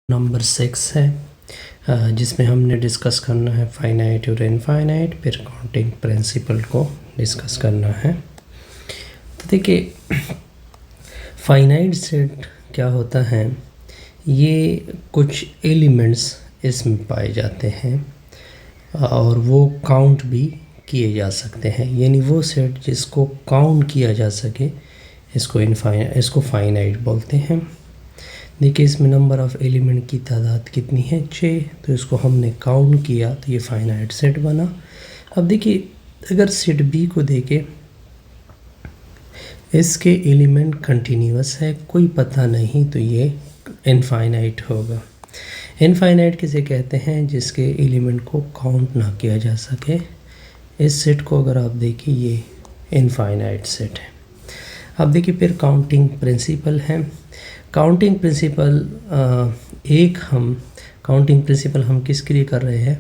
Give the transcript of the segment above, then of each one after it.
Number 6 है जिसमें हमने डिस्कस करना है फाइनाइट और इनफाइनाइट, फिर काउंटिंग प्रिंसिपल को डिस्कस करना है। तो देखिए फाइनाइट सेट क्या होता है, ये कुछ एलिमेंट्स इसमें पाए जाते हैं और वो काउंट भी किए जा सकते हैं, यानी वो सेट जिसको काउंट किया जा सके इसको फाइनाइट बोलते हैं। देखिए इसमें नंबर ऑफ़ एलिमेंट की तादाद कितनी है, 6, तो इसको हमने काउंट किया तो ये फाइनाइट सेट बना। अब देखिए अगर सेट बी को देखें, इसके एलिमेंट कंटिन्यूस है, कोई पता नहीं, तो ये इनफाइनाइट होगा। इनफाइनाइट किसे कहते हैं, जिसके एलिमेंट को काउंट ना किया जा सके। इस सेट को अगर आप देखिए ये इनफाइनाइट सेट है। अब देखिए फिर काउंटिंग प्रिंसिपल है। काउंटिंग प्रिंसिपल हम किसके लिए कर रहे हैं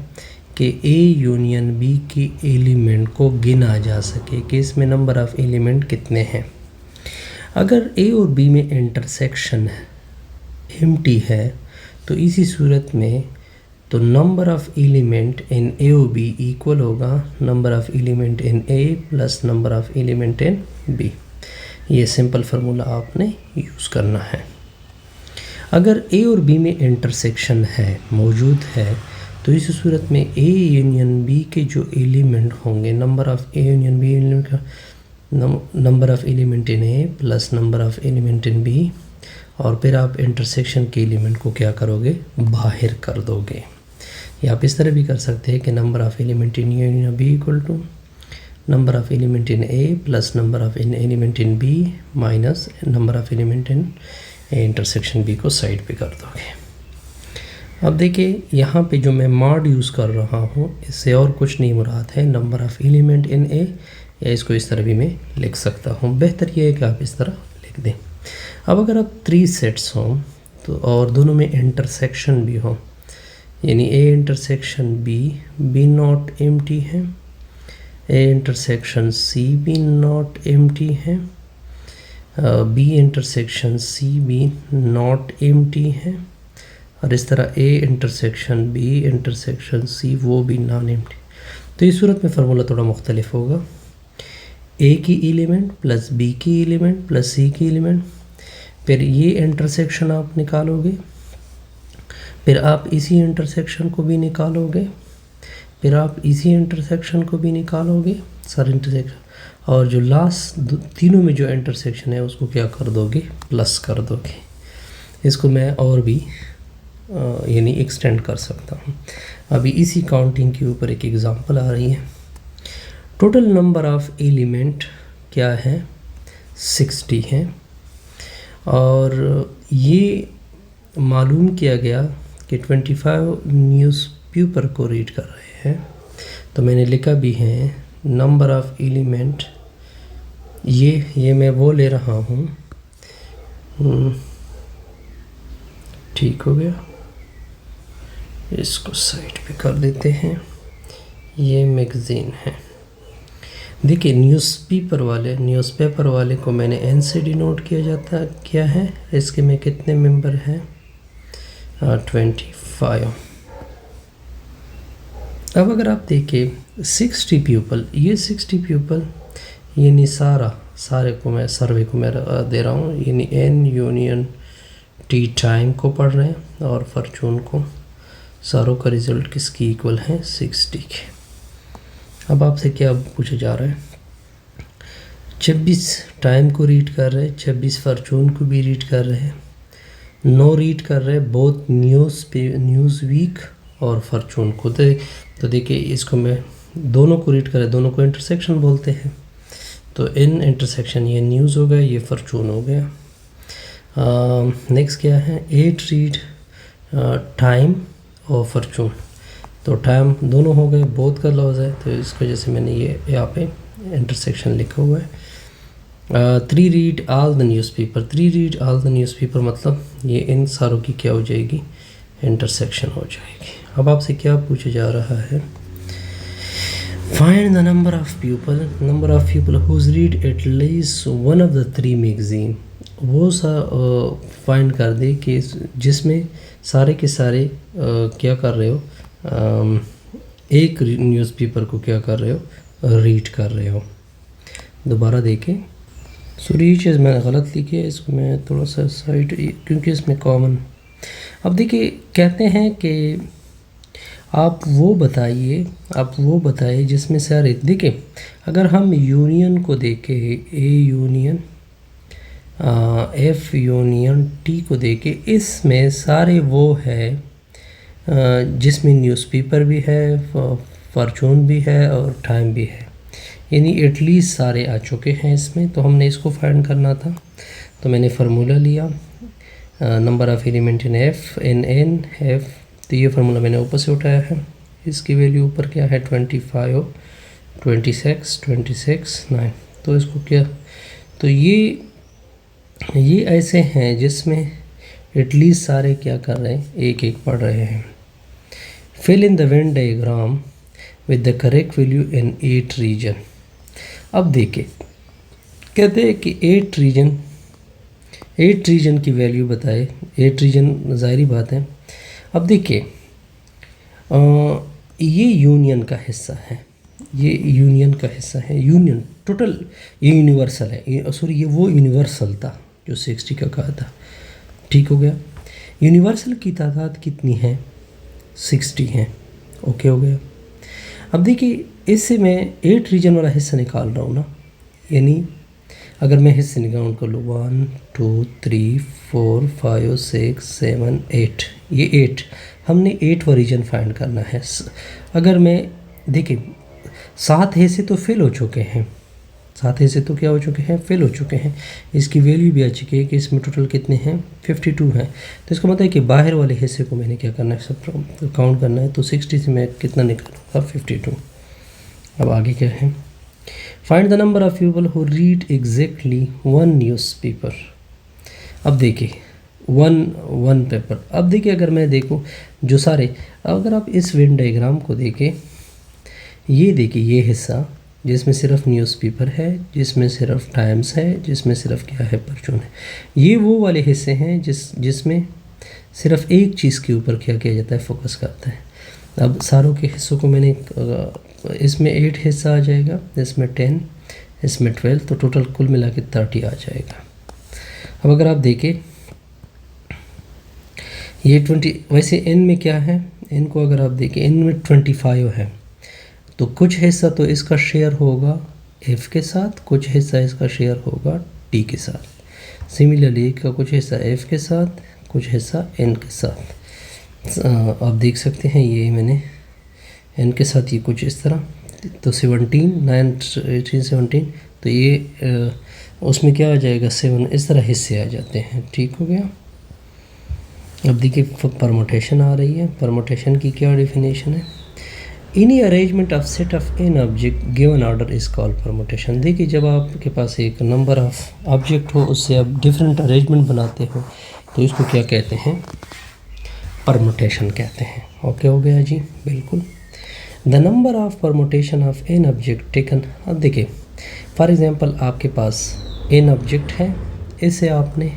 कि ए यूनियन बी की एलिमेंट को गिना जा सके कि इसमें नंबर ऑफ़ एलिमेंट कितने हैं। अगर ए और बी में इंटरसेक्शन है, एम्प्टी है, तो इसी सूरत में तो number of element in A और बी इक्वल होगा number of element in A plus number of element in B. ये सिंपल फार्मूला आपने यूज़ करना है। अगर ए और बी में इंटरसेक्शन है, मौजूद है, तो इस सूरत में ए यूनियन बी के जो एलिमेंट होंगे, number of A union B element का number of element in A plus number of element in B, और फिर आप इंटरसेक्शन के एलिमेंट को क्या करोगे, बाहर कर दोगे। या आप इस तरह भी कर सकते हैं कि number of element in A union B equal to number of element in A plus number of element in B minus number of element in A intersection B को साइड पे कर दोगे। अब देखिए यहाँ पे जो मैं मॉड यूज़ कर रहा हूँ, इससे और कुछ नहीं मुराद है नंबर ऑफ़ एलिमेंट इन ए, या इसको इस तरह भी मैं लिख सकता हूँ। बेहतर ये है कि आप इस तरह लिख दें। अब अगर आप 3 सेट्स हों तो और दोनों में इंटरसेक्शन भी हो, यानी A intersection B not empty है, A intersection C B not empty है, B intersection C B not empty है, और इस तरह A intersection B intersection C वो भी नॉन एम्प्टी। तो इस सूरत में फार्मूला थोड़ा मुख्तलिफ होगा। ए की एलिमेंट प्लस बी की एलिमेंट प्लस सी की एलिमेंट, फिर ये इंटरसेक्शन आप निकालोगे, फिर आप इसी इंटरसेक्शन को भी निकालोगे, फिर आप इसी इंटरसेक्शन को भी निकालोगे, सर इंटरसेक्शन, और जो लास्ट तीनों में जो इंटरसेक्शन है उसको क्या कर दोगे, प्लस कर दोगे। इसको मैं और भी यानी एक्सटेंड कर सकता हूँ। अभी इसी काउंटिंग के ऊपर एक एग्ज़ाम्पल आ रही है। टोटल नंबर ऑफ़ एलिमेंट क्या है, 60 है, और ये मालूम किया गया कि 25 न्यूज़पेपर को रीड कर रहे हैं। तो मैंने लिखा भी है नंबर ऑफ़ एलिमेंट, ये मैं वो ले रहा हूँ, ठीक हो गया, इसको साइड पे कर देते हैं। ये मैगज़ीन है। देखिए न्यूज़पेपर वाले को मैंने एन से डिनोट किया है। इसके में कितने मेंबर हैं, 25। अब अगर आप देखें 60 पीपल, ये 60 पीपल यानी सारे को मैं सर्वे को मैं दे रहा हूँ, यानी एन यूनियन टी टाइम को पढ़ रहे हैं, और फॉर्चून को, सारों का रिज़ल्ट किसकी इक्वल है, 60 के। अब आपसे क्या पूछा जा रहा है, 26 टाइम को रीड कर रहे हैं, 26 फॉर्चून को भी रीड कर रहे हैं, 9 रीड कर रहे हैं बोथ न्यूज़ वीक और फॉर्चून को। तो देखिए इसको मैं दोनों को रीड कर रहे, दोनों को इंटरसेक्शन बोलते हैं। तो इन इंटरसेक्शन ये न्यूज़ हो गया, ये फॉर्चून हो गया। नेक्स्ट क्या है, 8 रीड टाइम और फॉर्चून, तो टाइम दोनों हो गए, बोथ का लॉज है, तो इस वजह से मैंने ये यहाँ पे इंटरसेक्शन लिखा हुआ है। 3 read all the newspaper, 3 read all the newspaper मतलब ये इन सारों की क्या हो जाएगी, इंटरसेक्शन हो जाएगी। अब आपसे क्या पूछा जा रहा है, find the number of people who read at least one of the 3 magazine. वो सा फाइंड कर दे कि जिसमें सारे के सारे क्या कर रहे हो, एक न्यूज़पेपर को क्या कर रहे हो, रीड कर रहे हो। दोबारा देखें, सॉरी ये चीज़ मैंने गलत लिखी है, इसको मैं थोड़ा सा साइड, क्योंकि इसमें कॉमन। अब देखिए कहते हैं कि आप वो बताइए जिसमें सारे, देखिए अगर हम यूनियन को देखें, A union F union T को देखें, इसमें सारे वो है जिसमें न्यूज़पेपर भी है, फॉर्चून भी है और टाइम भी है, यानी एटलीस्ट सारे आ चुके हैं इसमें। तो हमने इसको फाइंड करना था, तो मैंने फार्मूला लिया number of element in F in an F. तो ये फार्मूला मैंने ऊपर से उठाया है, इसकी वैल्यू ऊपर क्या है 25, 26, 9। तो इसको क्या, तो ये ऐसे हैं जिसमें एटलीस्ट सारे क्या कर रहे हैं, एक एक पढ़ रहे हैं। Fill in the Venn diagram with the correct value in 8 region. अब देखिए कहते हैं कि 8 रीजन की वैल्यू बताए। 8 रीजन ज़ाहिरी बात है। अब देखिए ये यूनियन का हिस्सा है, यूनियन टोटल, ये यूनिवर्सल है, सॉरी ये वो यूनिवर्सल था जो 60 का कहा था, ठीक हो गया। यूनिवर्सल की तादाद कितनी है, 60 है, ओके हो गया। अब देखिए इससे मैं 8 रीजन वाला हिस्सा निकाल रहा हूँ ना, यानी अगर मैं हिस्से निकाल कर लूँ 1 2 3 4 5 6 7 8, ये 8 हमने 8वां रीजन फाइंड करना है। अगर मैं देखिए 7 हिस्से तो फेल हो चुके हैं, 7 हिस्से तो क्या हो चुके हैं, फेल हो चुके हैं। इसकी वैल्यू भी आ चुकी है कि इसमें टोटल कितने हैं, 52 हैं। तो इसका मतलब है कि बाहर वाले हिस्से को मैंने क्या करना है, सब काउंट करना है। तो 60 से मैं कितना निकालूँगा, 52। अब आगे क्या है, find the number of people who read exactly 1 newspaper. अब देखिए वन पेपर। अब देखिए अगर मैं देखूँ जो सारे, अगर आप इस वेन डायग्राम को देखें, ये देखिए ये हिस्सा जिसमें सिर्फ न्यूज़पेपर है, जिसमें सिर्फ टाइम्स है, जिसमें सिर्फ क्या है, परचून है, ये वो वाले हिस्से हैं जिसमें सिर्फ एक चीज़ के ऊपर क्या किया जाता है, फोकस करता है। अब सारों के हिस्सों को मैंने, इसमें 8 हिस्सा आ जाएगा, इसमें 10, इसमें 12, तो टोटल कुल मिला के 30 आ जाएगा। अब अगर आप देखें ये 20, वैसे n में क्या है, n को अगर आप देखें n में 25 है, तो कुछ हिस्सा तो इसका शेयर होगा f के साथ, कुछ हिस्सा इसका शेयर होगा t के साथ। सिमिलरली का कुछ हिस्सा f के साथ, कुछ हिस्सा n के साथ। आप देख सकते हैं ये मैंने n के साथ ये कुछ इस तरह, तो 17, 9, 18, 17, तो ये उसमें क्या आ जाएगा 7, इस तरह हिस्से आ जाते हैं, ठीक हो गया। अब देखिए परमुटेशन आ रही है। परमुटेशन की क्या डेफिनेशन है, any arrangement of set of an object given order is called permutation. देखिए जब आपके पास एक नंबर ऑफ ऑब्जेक्ट हो, उससे आप डिफरेंट अरेंजमेंट बनाते हो, तो इसको क्या कहते हैं, परमुटेशन कहते हैं। ओके हो गया जी, बिल्कुल। The number of permutation of an object taken. अब देखिए फॉर एग्जांपल आपके पास एन ऑब्जेक्ट है, इसे आपने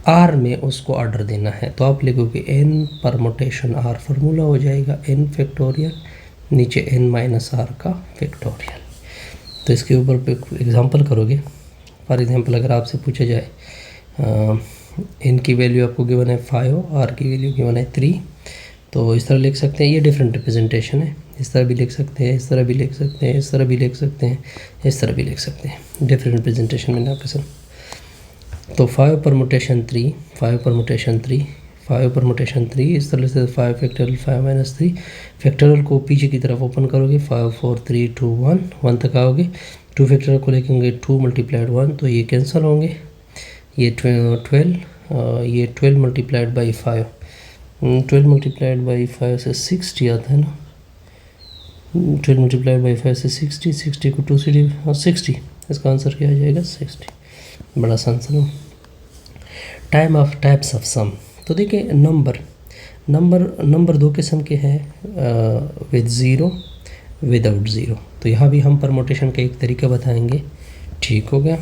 आर में उसको ऑर्डर देना है, तो आप लिखोगे एन परमुटेशन आर, फार्मूला हो जाएगा एन फैक्टोरियल नीचे एन माइनस आर का फैक्टोरियल। तो इसके ऊपर एग्जांपल करोगे, फॉर एग्जांपल अगर आपसे पूछा जाए एन की वैल्यू आपको गिवन है 5, आर की वैल्यू गिवन है 3, तो इस तरह लिख सकते हैं। ये डिफरेंट रिप्रेजेंटेशन है, इस तरह भी लिख सकते हैं, इस तरह भी लिख सकते हैं, इस तरह भी लिख सकते हैं, इस तरह भी लिख सकते हैं, डिफरेंट रिप्रेजेंटेशन मैंने आपके साथ। तो 5 परमुटेशन 3, 5 परमुटेशन 3, 5 परमुटेशन 3, इस तरह से 5 फैक्टोरियल 5 माइनस 3 फैक्टोरियल को पीछे की तरफ ओपन करोगे, 5 4 3 2 1 1 तक आओगे। 2 फैक्टोरियल को लेंगे 2 मल्टीप्लाइड 1, तो ये कैंसिल होंगे, ये 12, ये 12 मल्टीप्लाइड बाई 5, 12 मल्टीप्लाइड बाई 5 से 60 आता है ना, 12 मल्टीप्लाइड बाई 5 से 60, 60 को 2 से 60, इसका आंसर क्या आ जाएगा 60। बड़ा आसान सा। Types of some. तो देखिए नंबर 2 किस्म के हैं, विद ज़ीरो, विदाउट ज़ीरो। तो यहाँ भी हम परमुटेशन का एक तरीका बताएंगे, ठीक हो गया।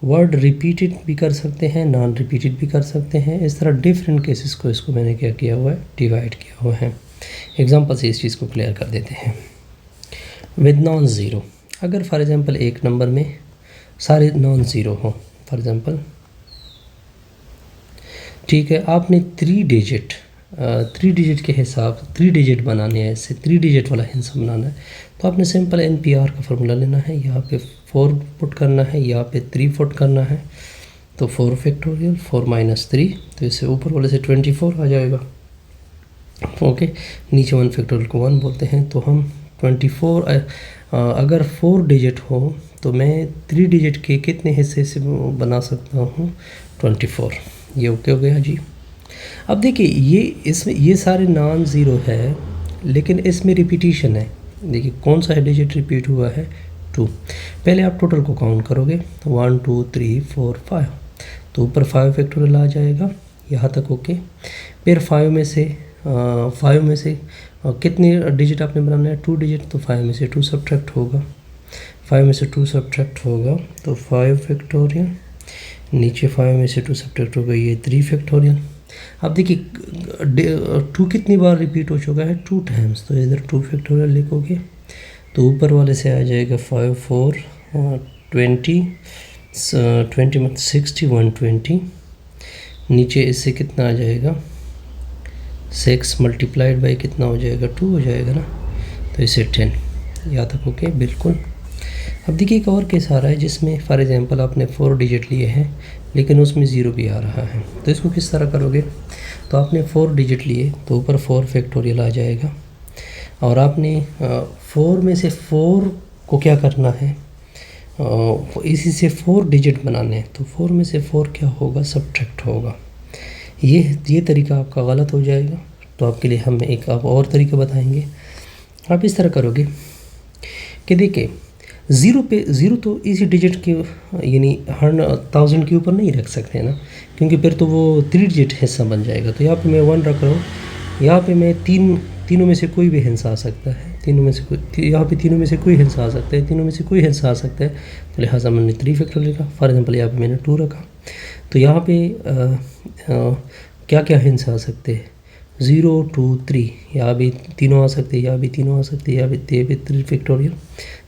वर्ड रिपीटेड भी कर सकते हैं, नॉन रिपीटेड भी कर सकते हैं। इस तरह डिफरेंट केसेस को इसको मैंने क्या किया हुआ है, डिवाइड किया हुआ है। एग्जांपल से इस चीज़ को क्लियर कर देते हैं। विद नॉन ज़ीरो, अगर फॉर एग्जांपल एक नंबर में सारे नॉन ज़ीरो हो, फॉर एग्जांपल ठीक है, आपने 3 डिजिट के हिसाब 3 डिजिट बनाने हैं, इससे 3 डिजिट वाला हिस्सा बनाना है, तो आपने सिंपल NPR का फार्मूला लेना है। यहाँ पे 4 पुट करना है, यहाँ पे 3 पुट करना है, तो 4 फैक्टोरियल 4 माइनस 3, तो इससे ऊपर वाले से 24 आ जाएगा। ओके, नीचे 1 फैक्टोरियल को 1 बोलते हैं, तो हम 24 अगर 4 डिजिट हो तो मैं 3 डिजिट के कितने हिस्से से बना सकता हूँ, 24। ये ओके हो गया जी। अब देखिए ये सारे नॉन ज़ीरो है, लेकिन इसमें रिपीटिशन है। देखिए कौन सा डिजिट रिपीट हुआ है, 2। पहले आप टोटल को काउंट करोगे, 1 2 3 4 5, तो ऊपर 5 फैक्टोरियल आ जाएगा यहाँ तक। ओके, फिर 5 में से कितने डिजिट आपने बनाना है, 2 डिजिट, तो 5 में से 2 सब्ट्रैक्ट होगा, 5 में से 2 सब्ट्रैक्ट होगा तो 5 फैक्टोरियल, नीचे 5 में से 2 सब्ट्रैक्ट होगा, ये 3 फैक्टोरियल। अब देखिए 2 कितनी बार रिपीट हो चुका है, 2 टाइम्स, तो इधर 2 फैक्टोरियल लिखोगे तो ऊपर वाले से आ जाएगा 5 4 20 मतलब 60 120, नीचे इससे कितना आ जाएगा, 6 मल्टीप्लाइड बाई कितना हो जाएगा, 2 हो जाएगा ना, तो इसे 10 यहाँ तक। ओके बिल्कुल। अब देखिए एक और केस आ रहा है जिसमें फॉर एग्जांपल आपने 4 डिजिट लिए हैं लेकिन उसमें 0 भी आ रहा है, तो इसको किस तरह करोगे, तो आपने 4 डिजिट लिए तो ऊपर 4 फैक्टोरियल आ जाएगा, और आपने 4 में से 4 को क्या करना है, इसी से 4 डिजिट बनाने हैं, तो 4 में से 4 क्या होगा, सब्ट्रैक्ट होगा। ये तरीका आपका गलत हो जाएगा, तो आपके लिए हम एक आप और तरीका बताएंगे। आप इस तरह करोगे कि देखिए 0 तो इसी डिजिट के यानी 1000 के ऊपर नहीं रख सकते हैं ना, क्योंकि फिर तो वो 3 डिजिट हिस्सा बन जाएगा। तो यहाँ पे मैं 1 रख रहा हूँ, यहाँ पे मैं तीनों में से कोई भी हिस्सा आ सकता है, यहाँ पे तीनों में से कोई हिस्सा आ सकता है, तीनों में से कोई हिस्सा आ सकता है, तो लिहाजा मैंने 3 फैक्टोरियल लिखा। फॉर एग्जांपल यहाँ पे मैंने 2 रखा, तो यहाँ पे क्या क्या हिस्सा आ सकते हैं, 0 2 3, यहाँ भी तीनों आ सकते हैं, यहाँ भी तीनों आ सकते हैं, यहाँ भी 3 फैक्टोरियल,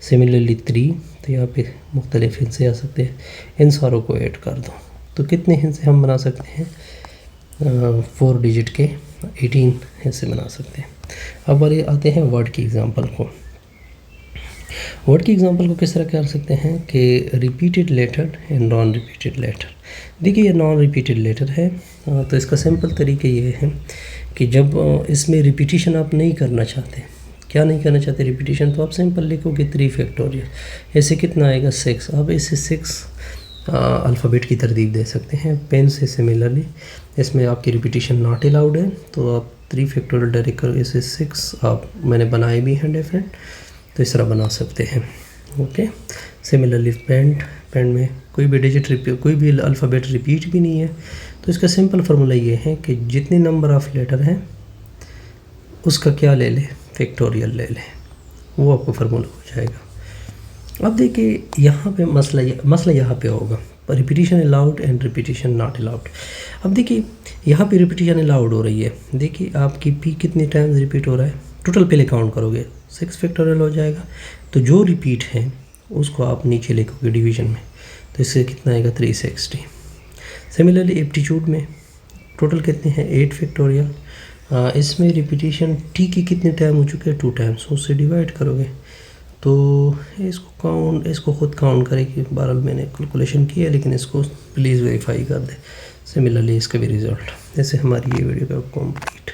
सिमिलरली 3, तो यहाँ पे मुख्तलिफ हिस्से आ सकते हैं। इन सारों को ऐड कर दो तो कितने हिस्से हम बना सकते हैं, 4 डिजिट के 18 हिस्से बना सकते हैं। अब वाले आते हैं वर्ड की एग्जांपल को। वर्ड की एग्जांपल को किस तरह कर सकते हैं कि repeated letter and non repeated letter. देखिए ये नॉन रिपीटेड लेटर है, तो इसका सिंपल तरीका ये है कि जब इसमें रिपीटिशन आप नहीं करना चाहते, क्या नहीं करना चाहते रिपीटिशन, तो आप सिंपल लिखोगे 3 फैक्टोरियल, ऐसे कितना आएगा 6। अब इसे 6 अल्फ़ाबेट की तरतीब दे सकते हैं। पेन से सिमिलरली इसमें आपकी रिपीटिशन नॉट अलाउड है, तो आप 3 फैक्टोरियल डायरेक्ट करो, इसे 6 आप मैंने बनाए भी हैं डिफरेंट, तो इस तरह बना सकते हैं। ओके, सिमिलरली पेंट में कोई भी डिजिट कोई भी अल्फ़ाबेट रिपीट भी नहीं है, तो इसका सिंपल फार्मूला ये है कि जितने नंबर ऑफ़ लेटर हैं उसका क्या ले लें, फैक्टोरियल ले लें, वो आपको फार्मूला हो जाएगा। अब देखिए यहाँ पे मसला यहाँ पे होगा, repetition allowed and repetition not allowed. अब देखिए यहाँ पे रिपीटिशन अलाउड हो रही है, देखिए आपकी पी कितने टाइम्स रिपीट हो रहा है, टोटल पहले काउंट करोगे 6 फैक्टोरियल हो जाएगा, तो जो रिपीट है उसको आप नीचे लिखोगे डिवीजन में, तो इससे कितना आएगा 360। सिमिलरली एप्टीट्यूड में टोटल कितने हैं 8 फैक्टोरियल, इसमें रिपीटिशन टी की कितने टाइम हो चुके हैं 2 टाइम्स, उससे डिवाइड करोगे तो इसको खुद काउंट करेगी। बहरहाल मैंने कैलकुलेशन की है, लेकिन इसको प्लीज़ वेरीफाई कर दें। सिमिलरली इसका भी रिज़ल्ट। जैसे हमारी ये वीडियो का कंप्लीट।